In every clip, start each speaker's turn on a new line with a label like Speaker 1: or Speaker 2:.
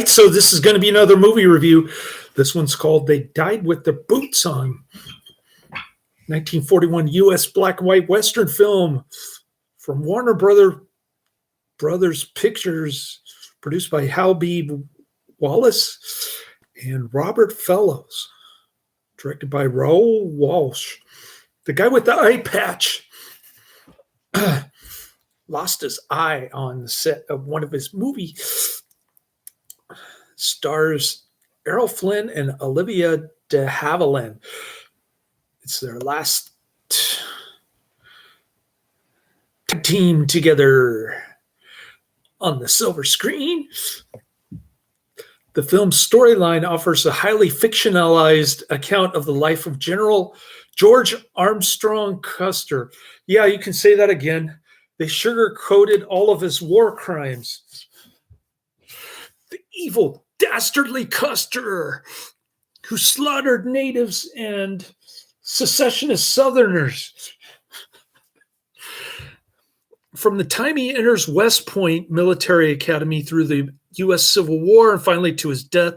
Speaker 1: So this is going to be another movie review. This one's called They Died with Their Boots On. 1941 U.S. black and white Western film from Warner Brothers Pictures, produced by Hal B. Wallace and Robert Fellows, directed by Raoul Walsh. The guy with the eye patch lost his eye on the set of one of his movies. Stars Errol, Flynn, and Olivia de Havilland. It's their last team together on the silver screen. The film's storyline offers a highly fictionalized account of the life of General George Armstrong Custer. Yeah, you can say that again. They sugar-coated all of his war crimes. The evil, dastardly Custer, who slaughtered natives and secessionist Southerners. From the time he enters West Point Military Academy through the U.S. Civil War and finally to his death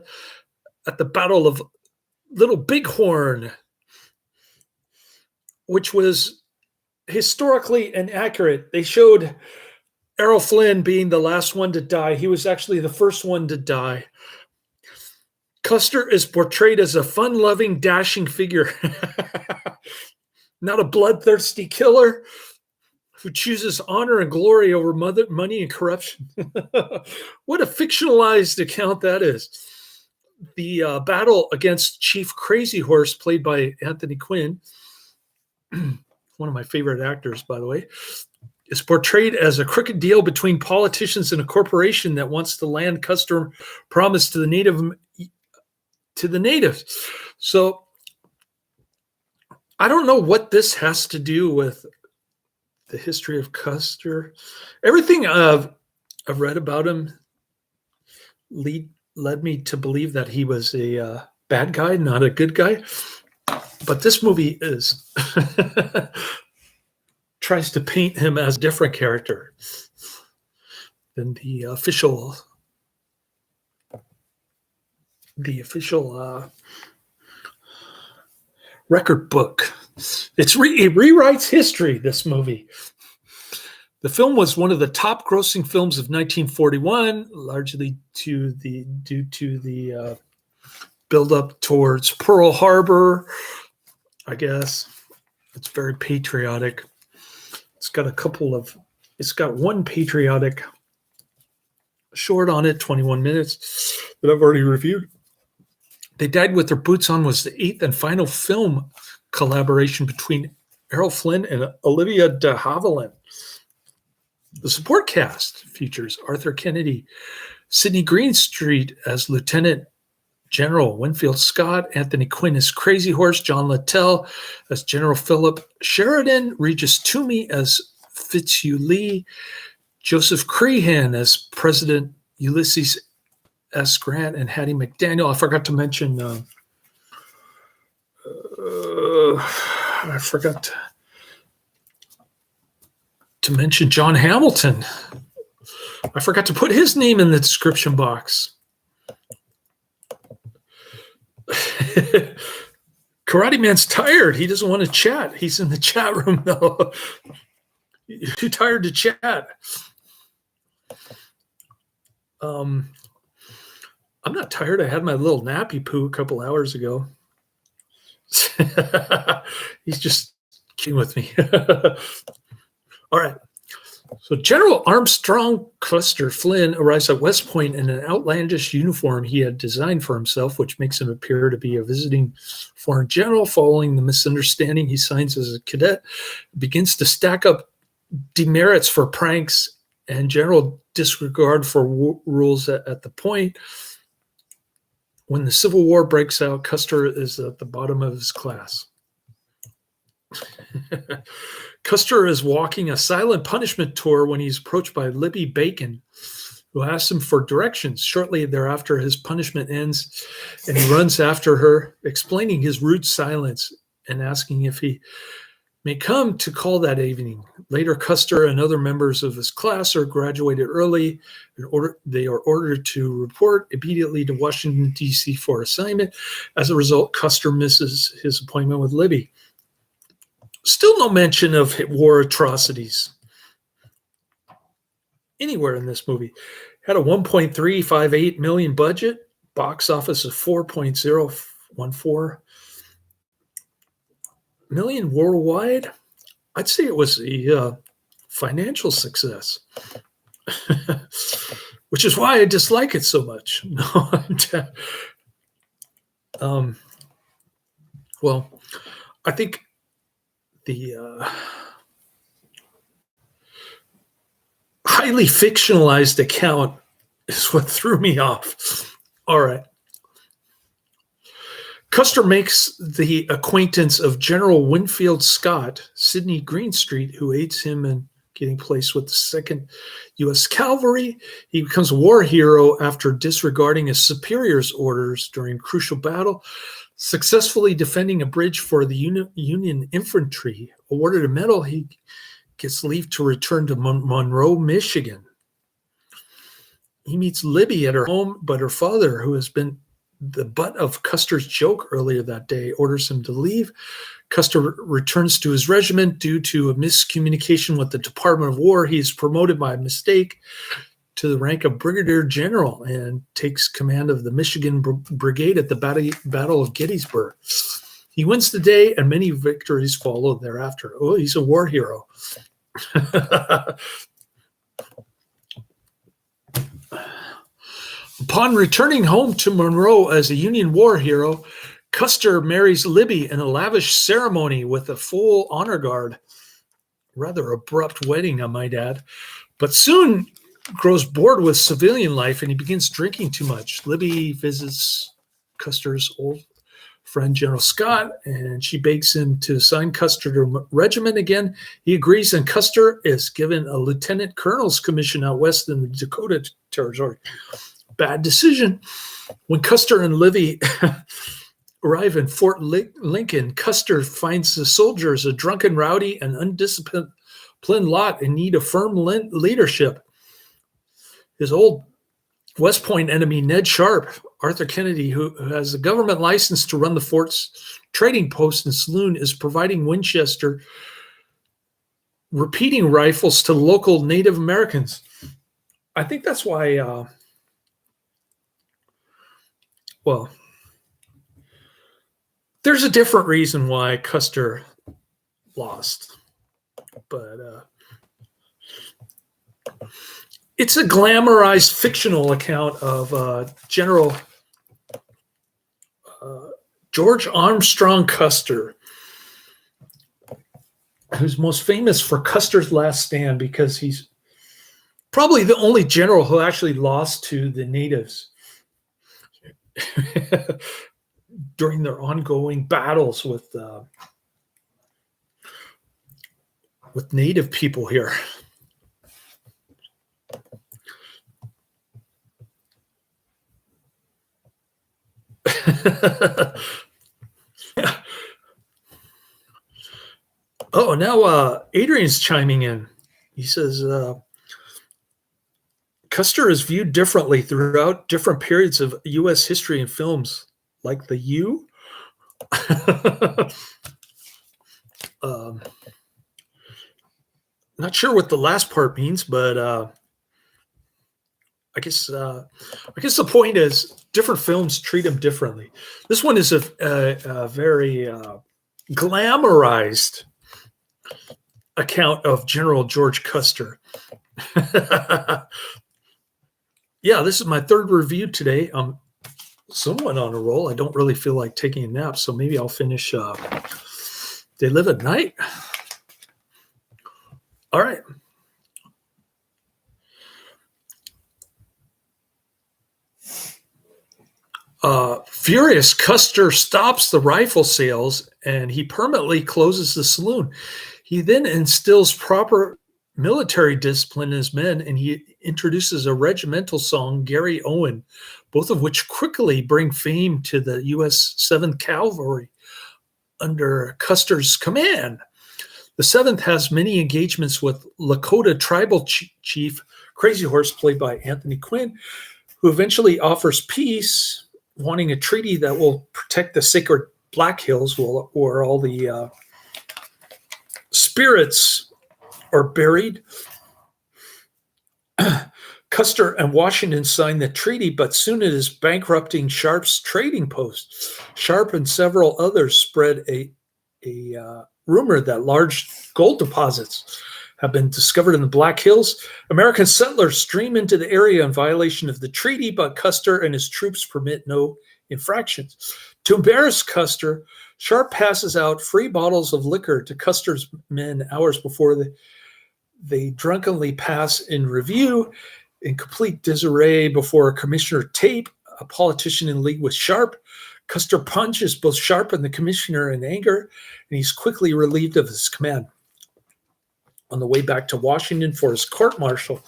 Speaker 1: at the Battle of Little Bighorn, which was historically inaccurate. They showed Errol Flynn being the last one to die. He was actually the first one to die. Custer is portrayed as a fun-loving, dashing figure, not a bloodthirsty killer who chooses honor and glory over money and corruption. What a fictionalized account that is. The battle against Chief Crazy Horse, played by Anthony Quinn, one of my favorite actors, by the way, is portrayed as a crooked deal between politicians and a corporation that wants the land Custer promised to the natives. So I don't know what this has to do with the history of Custer. Everything I've read about him led me to believe that he was a bad guy, not a good guy. But this movie tries to paint him as a different character than the official record book. It rewrites history, this movie. The film was one of the top grossing films of 1941, largely due to the build-up towards Pearl Harbor, I guess. It's very patriotic. It's got one patriotic short on it, 21 minutes, that I've already reviewed. They Died with Their Boots On was the eighth and final film collaboration between Errol Flynn and Olivia de Havilland. The support cast features Arthur Kennedy, Sidney Greenstreet as Lieutenant General Winfield Scott, Anthony Quinn as Crazy Horse, John Litel as General Philip Sheridan, Regis Toomey as Fitzhugh, Joseph Crehan as President Ulysses S. Grant, and Hattie McDaniel. I forgot to mention John Hamilton. I forgot to put his name in the description box. Karate Man's tired. He doesn't want to chat. He's in the chat room, though. You're too tired to chat. I'm not tired. I had my little nappy poo a couple hours ago. He's just kidding with me. All right. So General Armstrong Custer Flynn arrives at West Point in an outlandish uniform he had designed for himself, which makes him appear to be a visiting foreign general. Following the misunderstanding, he signs as a cadet, begins to stack up demerits for pranks and general disregard for rules at the point. When the Civil War breaks out, Custer is at the bottom of his class. Custer is walking a silent punishment tour when he's approached by Libby Bacon, who asks him for directions. Shortly thereafter, his punishment ends, and he runs after her, explaining his rude silence and asking if he may come to call that evening. Later, Custer and other members of his class are graduated early. They are ordered to report immediately to Washington, D.C. for assignment. As a result, Custer misses his appointment with Libby. Still no mention of war atrocities anywhere in this movie. Had a $1.358 million budget, box office of $4.014 million worldwide. I'd say it was a financial success, which is why I dislike it so much. Well, I think the highly fictionalized account is what threw me off. All right. Custer makes the acquaintance of General Winfield Scott, Sidney Greenstreet, who aids him in getting placed with the 2nd U.S. Cavalry. He becomes a war hero after disregarding his superior's orders during a crucial battle, successfully defending a bridge for the Union infantry. Awarded a medal, he gets leave to return to Monroe, Michigan. He meets Libby at her home, but her father, who has been the butt of Custer's joke earlier that day, orders him to leave. Custer returns to his regiment due to a miscommunication with the Department of War. He is promoted by mistake to the rank of brigadier general and takes command of the Michigan Brigade at the Battle of Gettysburg. He wins the day, and many victories follow thereafter. Oh, he's a war hero. Upon returning home to Monroe as a Union war hero, Custer marries Libby in a lavish ceremony with a full honor guard. Rather abrupt wedding, I might add. But soon grows bored with civilian life and he begins drinking too much. Libby visits Custer's old friend, General Scott, and she begs him to assign Custer to regiment again. He agrees, and Custer is given a lieutenant colonel's commission out west in the Dakota Territory. Bad decision. When Custer and Libby arrive in Fort Lincoln, Custer finds the soldiers a drunken, rowdy, and undisciplined lot in need of firm leadership. His old West Point enemy, Ned Sharp, Arthur Kennedy, who has a government license to run the fort's trading post and saloon, is providing Winchester repeating rifles to local Native Americans. I think that's why, there's a different reason why Custer lost, but it's a glamorized fictional account of General George Armstrong Custer, who's most famous for Custer's Last Stand because he's probably the only general who actually lost to the natives during their ongoing battles with native people here. Oh, now Adrian's chiming in. He says, Custer is viewed differently throughout different periods of U.S. history and films, like the U. Not sure what the last part means, but I guess the point is different films treat him differently. This one is a very glamorized account of General George Custer. Yeah, this is my third review today. I'm somewhat on a roll. I don't really feel like taking a nap, so maybe I'll finish They Live at Night. All right. Furious, Custer stops the rifle sales and he permanently closes the saloon. He then instills proper military discipline in his men, and he introduces a regimental song, Gary Owen, both of which quickly bring fame to the U.S. 7th Cavalry under Custer's command. The 7th has many engagements with Lakota tribal chief Crazy Horse, played by Anthony Quinn, who eventually offers peace, wanting a treaty that will protect the sacred Black Hills where all the spirits are buried. Custer and Washington signed the treaty, but soon it is bankrupting Sharp's trading post. Sharp and several others spread a rumor that large gold deposits have been discovered in the Black Hills. American settlers stream into the area in violation of the treaty, but Custer and his troops permit no infractions. To embarrass Custer, Sharp passes out free bottles of liquor to Custer's men hours before they drunkenly pass in review in complete disarray before Commissioner Tape, a politician in league with Sharp. Custer punches both Sharp and the commissioner in anger, and he's quickly relieved of his command. On the way back to Washington for his court-martial,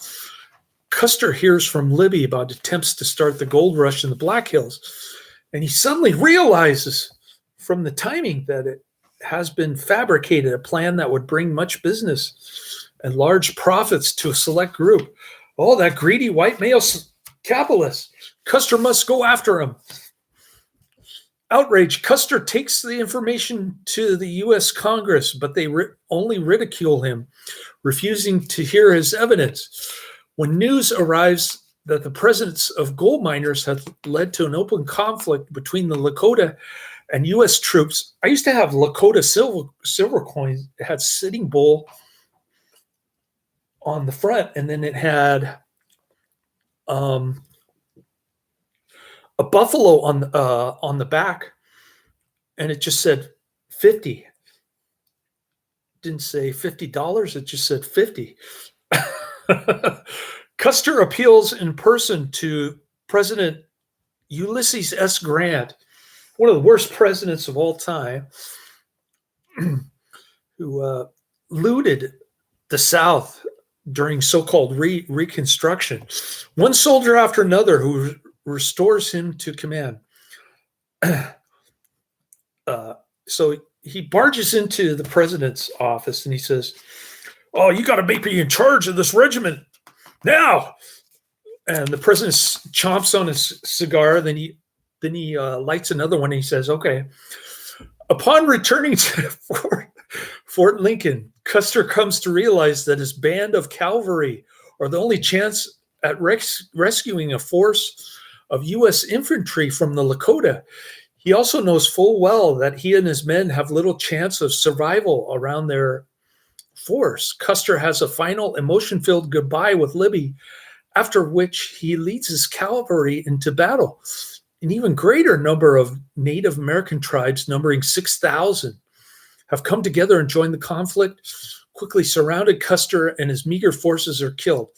Speaker 1: Custer hears from Libby about attempts to start the gold rush in the Black Hills, and he suddenly realizes from the timing that it has been fabricated, a plan that would bring much business and large profits to a select group. Oh, that greedy white male capitalist. Custer must go after him. Outraged, Custer takes the information to the U.S. Congress, but they only ridicule him, refusing to hear his evidence. When news arrives that the presence of gold miners has led to an open conflict between the Lakota and U.S. troops. I used to have Lakota silver coins. It had Sitting Bull on the front, and then it had a buffalo on the back, and it just said 50. It didn't say $50. It just said 50. Custer appeals in person to President Ulysses S. Grant, one of the worst presidents of all time, who looted the South during so-called Reconstruction. One soldier after another who restores him to command. So he barges into the president's office and he says, "Oh, you got to make me in charge of this regiment now." And the president chomps on his cigar. Then he lights another one and he says, "Okay." Upon returning to Fort Lincoln, Custer comes to realize that his band of cavalry are the only chance at rescuing a force of U.S. infantry from the Lakota. He also knows full well that he and his men have little chance of survival around their force. Custer has a final emotion-filled goodbye with Libby, after which he leads his cavalry into battle. An even greater number of Native American tribes, numbering 6,000, have come together and joined the conflict, quickly surrounded Custer, and his meager forces are killed.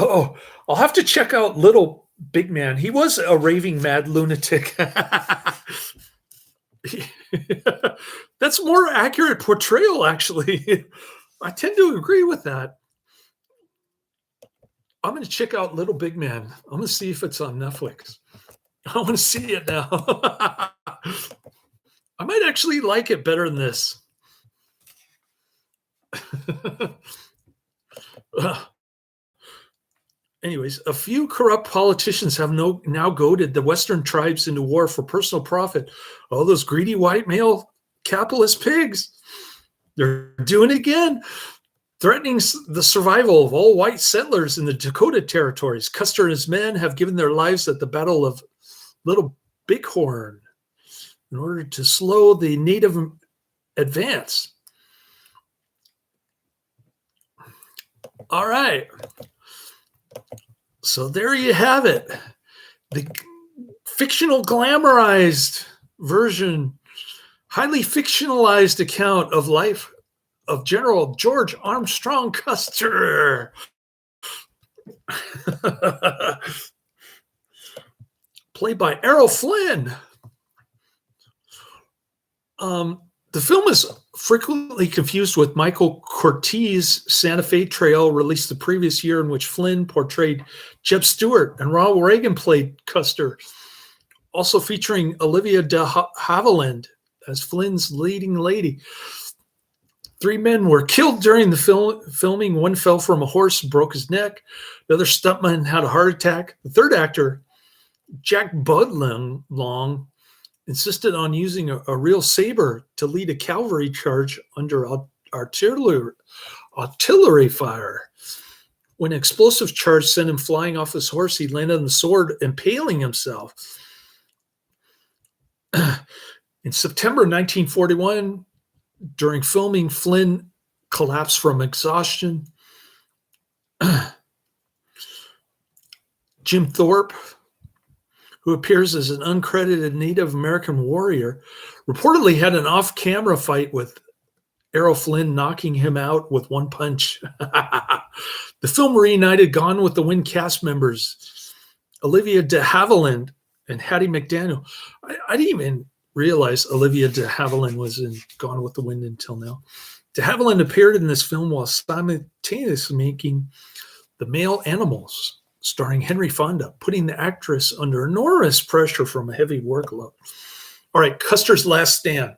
Speaker 1: Oh, I'll have to check out Little Big Man. He was a raving mad lunatic. That's more accurate portrayal, actually. I tend to agree with that. I'm going to check out Little Big Man. I'm going to see if it's on Netflix. I want to see it now. I might actually like it better than this. Anyways, a few corrupt politicians have now goaded the Western tribes into war for personal profit. All those greedy white male capitalist pigs, they're doing it again, threatening the survival of all white settlers in the Dakota territories. Custer and his men have given their lives at the Battle of Little Bighorn in order to slow the native advance. All right. So there you have it. The fictional glamorized version, highly fictionalized account of life of General George Armstrong Custer. Played by Errol Flynn. The film is Frequently confused with Michael Curtiz's Santa Fe Trail, released the previous year, in which Flynn portrayed Jeb Stewart and Ronald Reagan played Custer. Also featuring Olivia de Havilland as Flynn's leading lady. 3 men were killed during the filming. One fell from a horse and broke his neck. The other stuntman had a heart attack. The third actor, Jack Budlong, insisted on using a real saber to lead a cavalry charge under artillery fire. When an explosive charge sent him flying off his horse, he landed on the sword, impaling himself. In September 1941, during filming, Flynn collapsed from exhaustion. Jim Thorpe, who appears as an uncredited Native American warrior, reportedly had an off-camera fight with Errol Flynn, knocking him out with one punch. The film reunited Gone with the Wind cast members Olivia de Havilland and Hattie McDaniel. I didn't even realize Olivia de Havilland was in Gone with the Wind until now. De Havilland appeared in this film while simultaneously making The Male Animals, starring Henry Fonda, putting the actress under enormous pressure from a heavy workload. All right, Custer's Last Stand.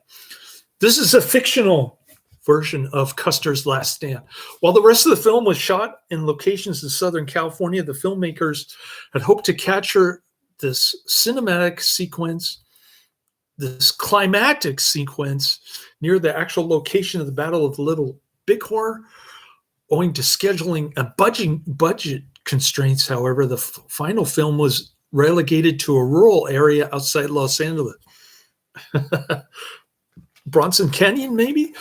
Speaker 1: This is a fictional version of Custer's Last Stand. While the rest of the film was shot in locations in Southern California, the filmmakers had hoped to capture this cinematic sequence, this climactic sequence near the actual location of the Battle of the Little Bighorn. Owing to scheduling and budget constraints, however, the final film was relegated to a rural area outside Los Angeles. Bronson Canyon, maybe?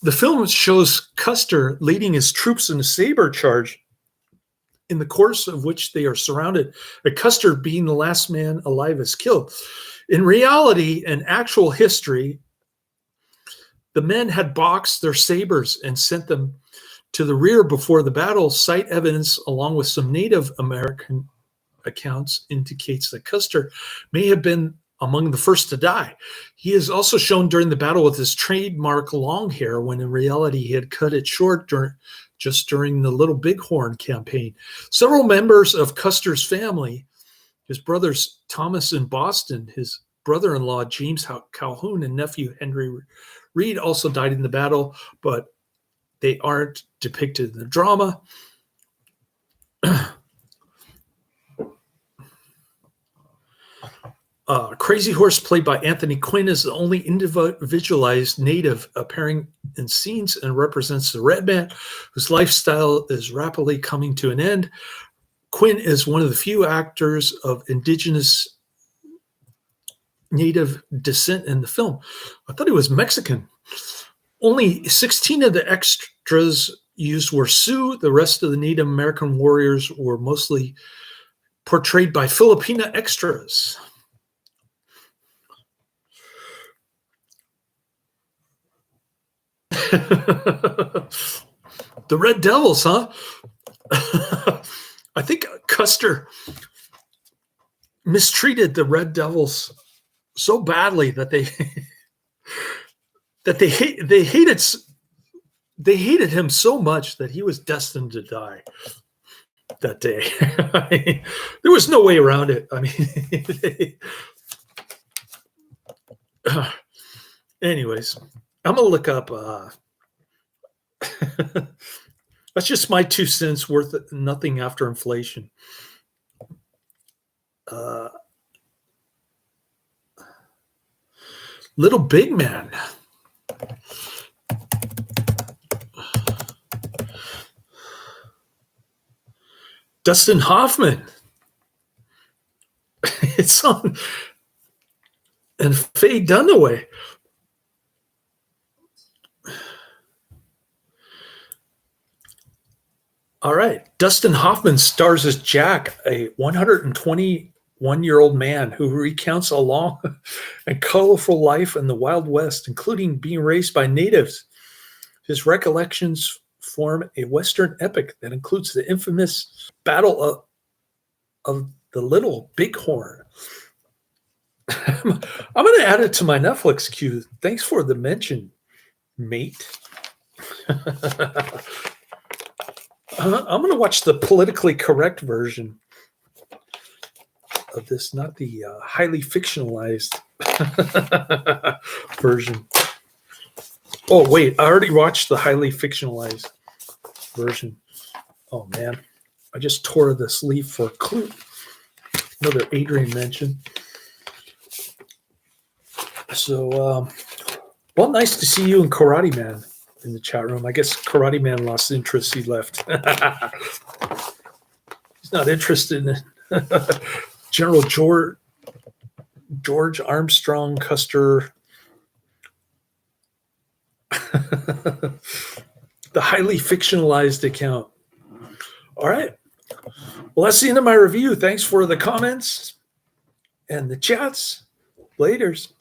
Speaker 1: The film shows Custer leading his troops in a saber charge, in the course of which they are surrounded, and Custer being the last man alive is killed. In reality and actual history, the men had boxed their sabers and sent them to the rear before the battle. Site evidence, along with some Native American accounts, indicates that Custer may have been among the first to die. He is also shown during the battle with his trademark long hair, when in reality he had cut it short just during the Little Bighorn campaign. Several members of Custer's family, his brothers Thomas and Boston, his brother-in-law James Calhoun, and nephew Henry Reed, also died in the battle, but they aren't depicted in the drama. Crazy Horse, played by Anthony Quinn, is the only individualized Native appearing in scenes and represents the red man whose lifestyle is rapidly coming to an end. Quinn is one of the few actors of indigenous Native descent in the film. I thought he was Mexican. Only 16 of the extras used were Sioux. The rest of the Native American warriors were mostly portrayed by Filipina extras. The Red Devils, huh? I think Custer mistreated the Red Devils so badly that they hated him so much that he was destined to die that day. I mean, there was no way around it. I mean, anyways, I'm gonna look up. That's just my 2 cents worth of nothing after inflation. Little Big Man. Dustin Hoffman. It's on. And Faye Dunaway. All right. Dustin Hoffman stars as Jack, a 121-year-old man who recounts a long and colorful life in the Wild West, including being raised by natives. His recollections form a Western epic that includes the infamous Battle of the Little Bighorn. I'm going to add it to my Netflix queue. Thanks for the mention, mate. I'm going to watch the politically correct version of this, not the highly fictionalized version. Oh, wait, I already watched the highly fictionalized version. Oh, man. I just tore the sleeve for Clue. Another Adrian mention. So, well, nice to see you and Karate Man in the chat room. I guess Karate Man lost interest. He left. He's not interested in General George Armstrong Custer. The highly fictionalized account. All right. Well, that's the end of my review. Thanks for the comments and the chats. Laters.